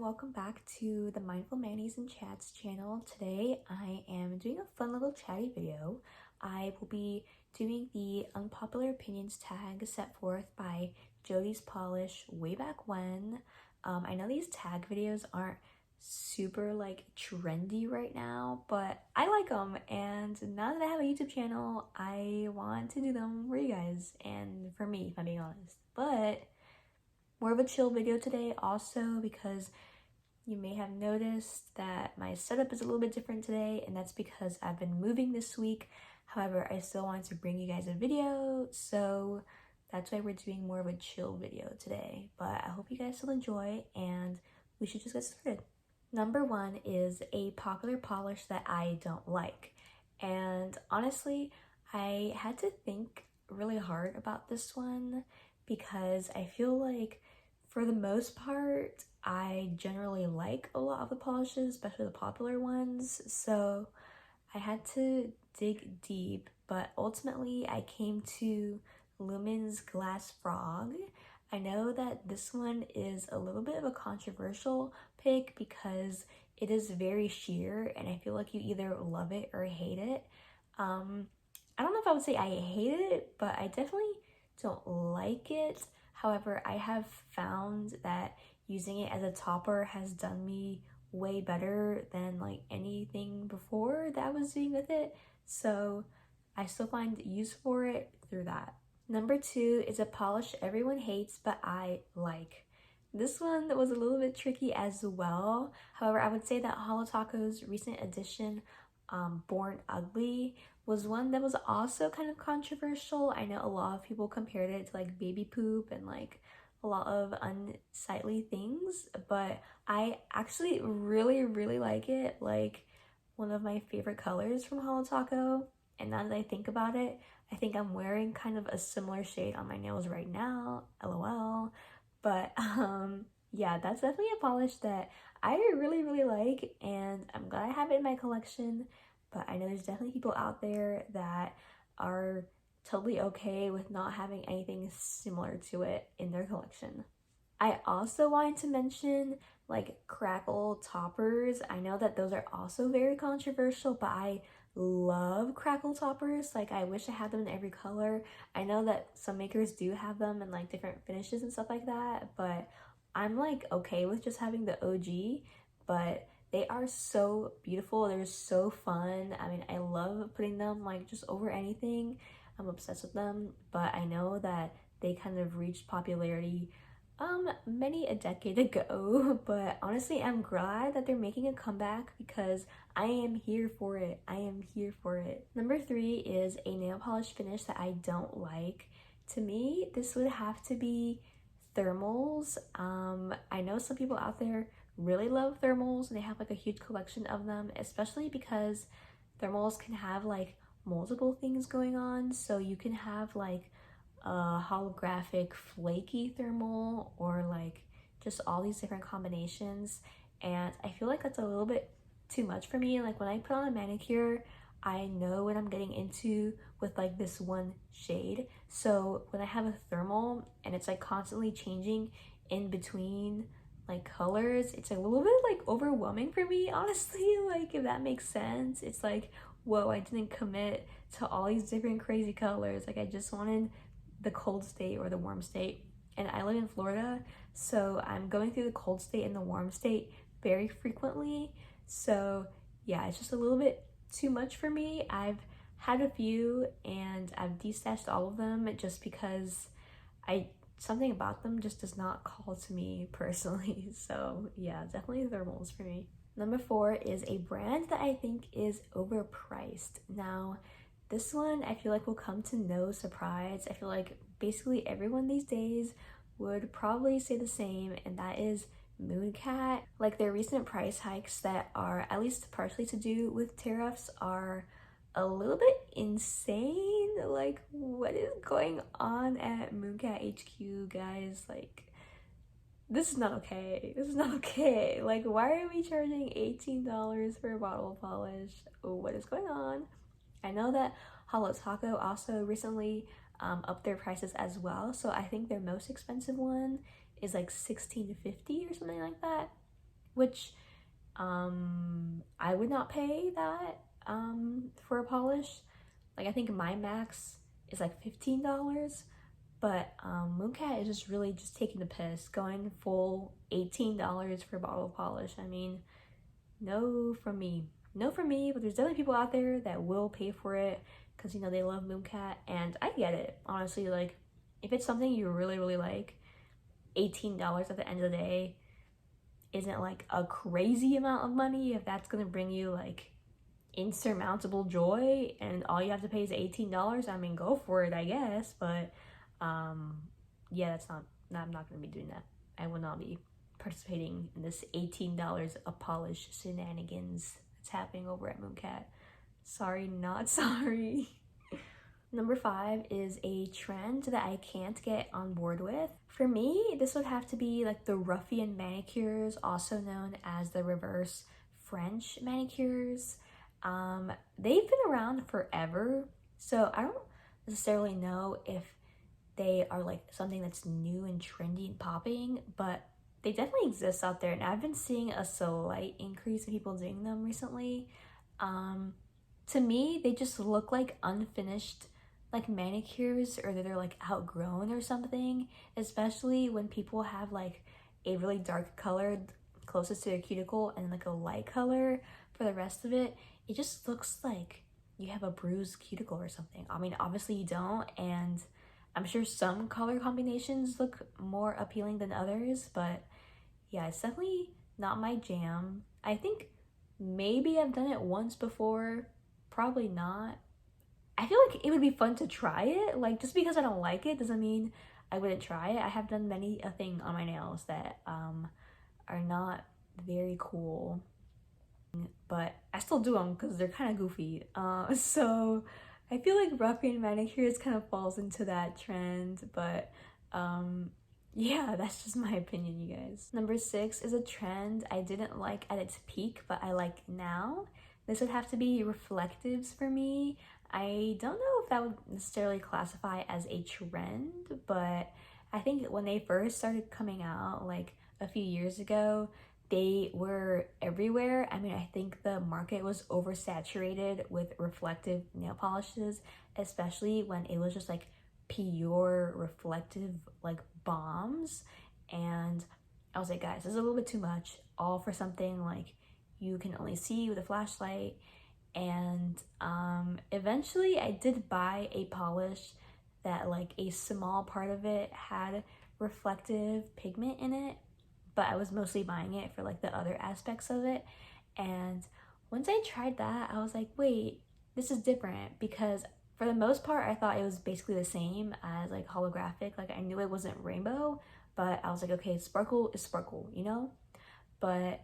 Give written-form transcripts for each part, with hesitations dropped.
welcome back to the Mindful Manis and Chats channel. Today I am doing a fun little chatty video. I will be doing the unpopular opinions tag set forth by Jody's Polish way back when. I know these tag videos aren't super trendy right now, but I like them, and now that I have a YouTube channel, I want to do them for you guys and for me, if I'm being honest. But more of a chill video today also because you may have noticed that my setup is a little bit different today, and that's because I've been moving this week. However, I still wanted to bring you guys a video, so that's why we're doing more of a chill video today. But I hope you guys still enjoy, and we should just get started. Number one is a popular polish that I don't like. And honestly, I had to think really hard about this one because I feel like for the most part, I generally like a lot of the polishes, especially the popular ones. So I had to dig deep, but ultimately I came to Lumin's Glass Frog. I know that this one is a little bit of a controversial pick because it is very sheer, and I feel like you either love it or hate it. I don't know if I would say I hate it, but I definitely don't like it. However, I have found that using it as a topper has done me way better than anything before that I was doing with it. So I still find use for it through that. Number two is a polish everyone hates, but I like. This one was a little bit tricky as well. However, I would say that Holo Taco's recent addition, Born Ugly, was one that was also kind of controversial. I know a lot of people compared it to baby poop and a lot of unsightly things, but I actually really like it. One of my favorite colors from Holo Taco. And now that I think about it, I think I'm wearing kind of a similar shade on my nails right now, lol. But yeah, that's definitely a polish that I really like, and I'm glad I have it in my collection. But I know there's definitely people out there that are totally okay with not having anything similar to it in their collection. I also wanted to mention crackle toppers. I know that those are also very controversial, but I love crackle toppers. I wish I had them in every color. I know that some makers do have them in different finishes and stuff like that, but I'm okay with just having the OG. But they are so beautiful. They're so fun. I mean, I love putting them just over anything. I'm obsessed with them, but I know that they kind of reached popularity many a decade ago. But honestly, I'm glad that they're making a comeback because I am here for it. I am here for it. Number three is a nail polish finish that I don't like. To me, this would have to be thermals. I know some people out there really love thermals, and they have a huge collection of them, especially because thermals can have multiple things going on. So you can have a holographic flaky thermal, or just all these different combinations, and I feel like that's a little bit too much for me. When I put on a manicure, I know what I'm getting into with this one shade. So when I have a thermal and it's constantly changing in between colors, it's a little bit overwhelming for me, honestly. If that makes sense, it's whoa, I didn't commit to all these different crazy colors. I just wanted the cold state or the warm state, and I live in Florida, so I'm going through the cold state and the warm state very frequently. So yeah, it's just a little bit too much for me. I've had a few and I've destashed all of them just because something about them just does not call to me personally. So yeah, definitely thermals for me. Number four is a brand that I think is overpriced. Now, this one I feel will come to no surprise. I feel basically everyone these days would probably say the same, and that is Mooncat. Their recent price hikes that are at least partially to do with tariffs are a little bit insane. What is going on at Mooncat HQ, guys? This is not okay. This is not okay. Why are we charging $18 for a bottle of polish? What is going on? I know that Holo Taco also recently upped their prices as well, so I think their most expensive one is $16.50 or something like that. which I would not pay that for a polish. Like I think my max is like $15, but Mooncat is just really just taking the piss, going full $18 for a bottle of polish. I mean, no from me. No from me, but there's definitely people out there that will pay for it because, you know, they love Mooncat, and I get it. Honestly, like, if it's something you really, really like, $18 at the end of the day isn't like a crazy amount of money. If that's gonna bring you like insurmountable joy and all you have to pay is $18, I mean, go for it, I guess. But yeah, I'm not gonna be doing that. I will not be participating in this $18 a polish shenanigans that's happening over at Mooncat. Sorry, not sorry. Number 5 is a trend that I can't get on board with. For me, this would have to be like the ruffian manicures, also known as the reverse French manicures. They've been around forever, so I don't necessarily know if they are like something that's new and trendy and popping, but they definitely exist out there, and I've been seeing a slight increase in people doing them recently. To me, they just look like unfinished like manicures, or they're like outgrown or something, especially when people have like a really dark color closest to their cuticle and like a light color for the rest of it. It just looks like you have a bruised cuticle or something. I mean, obviously you don't, and I'm sure some color combinations look more appealing than others, but yeah, it's definitely not my jam. I think maybe I've done it once before, probably not. I feel like it would be fun to try it. Like, just because I don't like it doesn't mean I wouldn't try it. I have done many a thing on my nails that are not very cool, but I still do them because they're kind of goofy. So I feel like ruffian manicures kind of falls into that trend, but yeah, that's just my opinion, you guys. Number 6 is a trend I didn't like at its peak, but I like now. This would have to be reflectives for me. I don't know if that would necessarily classify as a trend, but I think when they first started coming out, like a few years ago, they were everywhere. I mean, I think the market was oversaturated with reflective nail polishes, especially when it was just like pure reflective like bombs. And I was like, guys, this is a little bit too much, all for something like you can only see with a flashlight. And eventually I did buy a polish that like a small part of it had reflective pigment in it, but I was mostly buying it for like the other aspects of it. And once I tried that, I was like, wait, this is different, because for the most part I thought it was basically the same as like holographic. Like I knew it wasn't rainbow, but I was like, okay, sparkle is sparkle, you know? But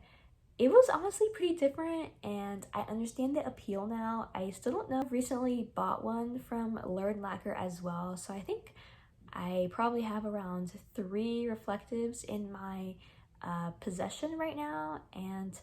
it was honestly pretty different, and I understand the appeal now. I still don't know. I've recently bought one from Lurid Lacquer as well, so I think I probably have around 3 reflectives in my possession right now, and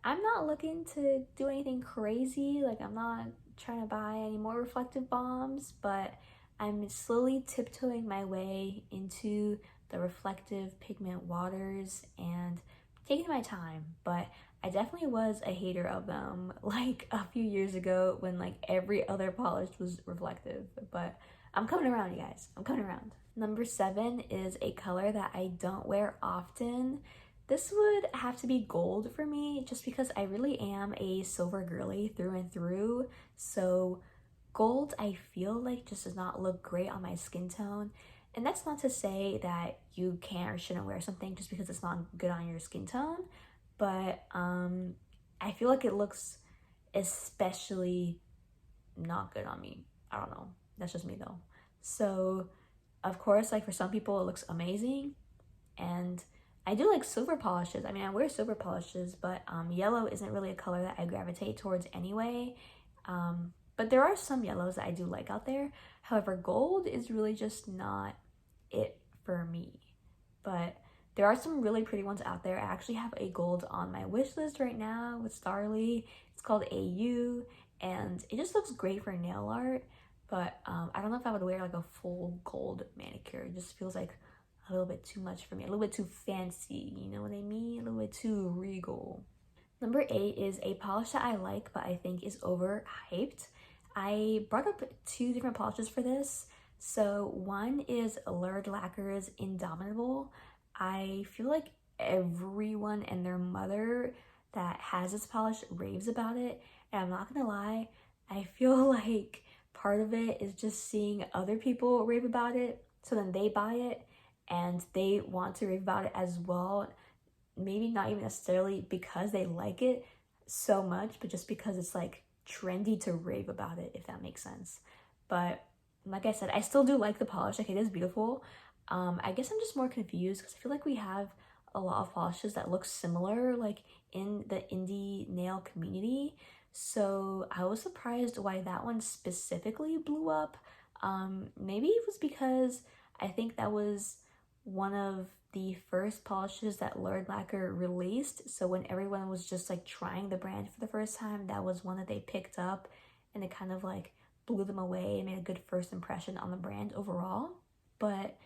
I'm not looking to do anything crazy. Like, I'm not trying to buy any more reflective bombs, but I'm slowly tiptoeing my way into the reflective pigment waters and taking my time. But I definitely was a hater of them like a few years ago when like every other polish was reflective. But I'm coming around, you guys. I'm coming around. Number 7 is a color that I don't wear often. This would have to be gold for me, just because I really am a silver girly through and through. So gold, I feel like, just does not look great on my skin tone. And that's not to say that you can't or shouldn't wear something just because it's not good on your skin tone, but I feel like it looks especially not good on me. I don't know. That's just me though. So of course, like for some people it looks amazing, and I do like silver polishes. I mean, I wear silver polishes, but yellow isn't really a color that I gravitate towards anyway. But there are some yellows that I do like out there. However, gold is really just not it for me. But there are some really pretty ones out there. I actually have a gold on my wish list right now with Starly. It's called AU, and it just looks great for nail art. But I don't know if I would wear like a full gold manicure. It just feels like a little bit too much for me, a little bit too fancy, you know what I mean? A little bit too regal. Number 8 is a polish that I like, but I think is overhyped. I brought up 2 different polishes for this. So one is Lurid Lacquer's Indomitable. I feel like everyone and their mother that has this polish raves about it. And I'm not gonna lie, I feel like part of it is just seeing other people rave about it. So then they buy it and they want to rave about it as well. Maybe not even necessarily because they like it so much, but just because it's like trendy to rave about it, if that makes sense. But like I said, I still do like the polish. Like, it is beautiful. I guess I'm just more confused because I feel like we have a lot of polishes that look similar, like in the indie nail community. So I was surprised why that one specifically blew up. Maybe it was because I think that was one of the first polishes that Lurid Lacquer released. So when everyone was just like trying the brand for the first time, that was one that they picked up, and it kind of like blew them away and made a good first impression on the brand overall. But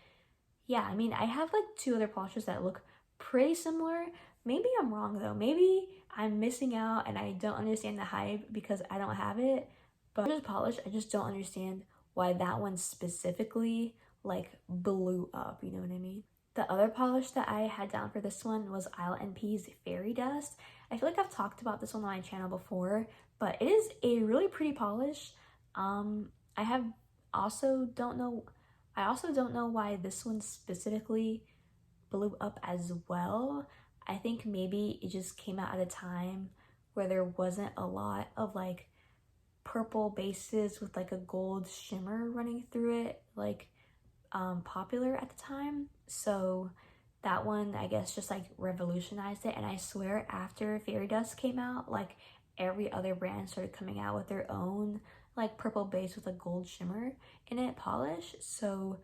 yeah, I mean, I have like 2 other polishes that look pretty similar. Maybe I'm wrong though. Maybe I'm missing out and I don't understand the hype because I don't have it. But this polish, I just don't understand why that one specifically like blew up, you know what I mean? The other polish that I had down for this one was ISLE&P's Fairy Dust. I feel like I've talked about this one on my channel before, but it is a really pretty polish. I also don't know why this one specifically blew up as well. I think maybe it just came out at a time where there wasn't a lot of like purple bases with like a gold shimmer running through it, like popular at the time. So that one, I guess, just like revolutionized it. And I swear after Fairy Dust came out, like every other brand started coming out with their own like purple base with a gold shimmer in it polish. So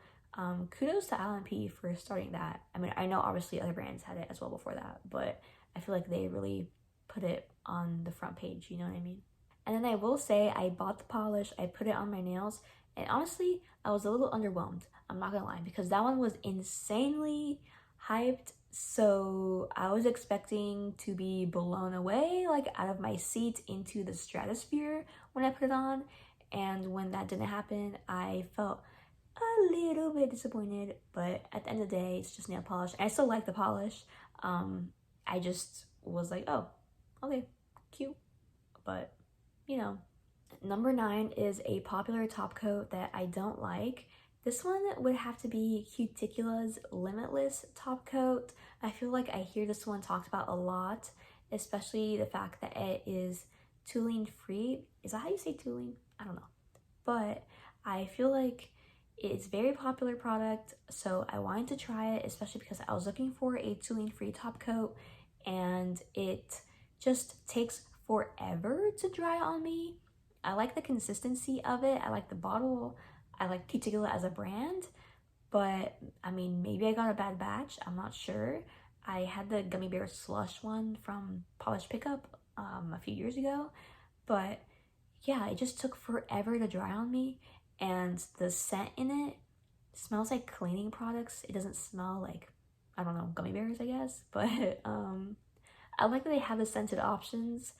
kudos to ISLE&P for starting that. I mean, I know obviously other brands had it as well before that, but I feel like they really put it on the front page, you know what I mean? And then I will say, I bought the polish, I put it on my nails, and honestly, I was a little underwhelmed. I'm not gonna lie, because that one was insanely hyped. So I was expecting to be blown away, like out of my seat into the stratosphere when I put it on. And when that didn't happen, I felt a little bit disappointed. But at the end of the day, it's just nail polish. And I still like the polish. I just was like, oh, okay, cute. But, you know. Number 9 is a popular top coat that I don't like. This one would have to be Cuticula's Limitless top coat. I feel like I hear this one talked about a lot, especially the fact that it is toluene free. Is that how you say toluene? I don't know. But I feel like it's a very popular product, so I wanted to try it, especially because I was looking for a toluene free top coat, and it just takes forever to dry on me. I like the consistency of it. I like the bottle. I like Cuticula as a brand. But, I mean, maybe I got a bad batch. I'm not sure. I had the Gummy Bear Slush one from Polish Pickup a few years ago. But, yeah, it just took forever to dry on me. And the scent in it smells like cleaning products. It doesn't smell like, I don't know, gummy bears, I guess. But I like that they have the scented options.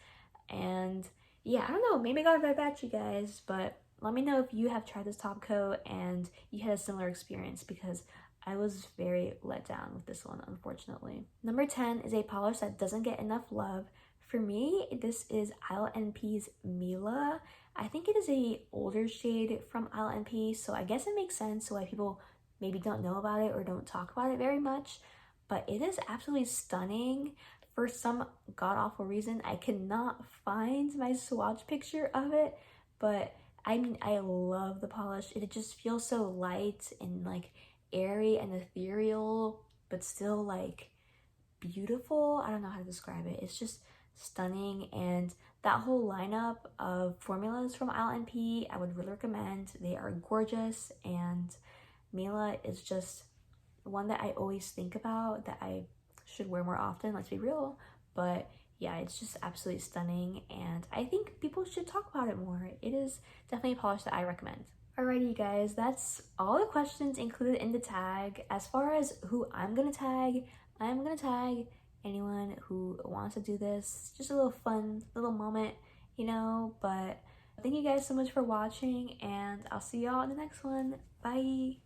And yeah, I don't know, maybe I got a bad batch, you guys, but let me know if you have tried this top coat and you had a similar experience, because I was very let down with this one, unfortunately. Number 10 is a polish that doesn't get enough love. For me, this is ISLE&P's Mila. I think it is a older shade from ISLE&P, so I guess it makes sense why people maybe don't know about it or don't talk about it very much, but it is absolutely stunning. For some god-awful reason, I cannot find my swatch picture of it, but I mean, I love the polish. It just feels so light and like airy and ethereal, but still like beautiful. I don't know how to describe it. It's just stunning, and that whole lineup of formulas from ISLE&P, I would really recommend. They are gorgeous, and Mila is just one that I always think about that I should wear more often, let's be real. But yeah, it's just absolutely stunning, and I think people should talk about it more. It is definitely a polish that I recommend. Alrighty, you guys, that's all the questions included in the tag. As far as who I'm gonna tag anyone who wants to do this. Just a little fun little moment, you know. But thank you guys so much for watching, and I'll see y'all in the next one. Bye.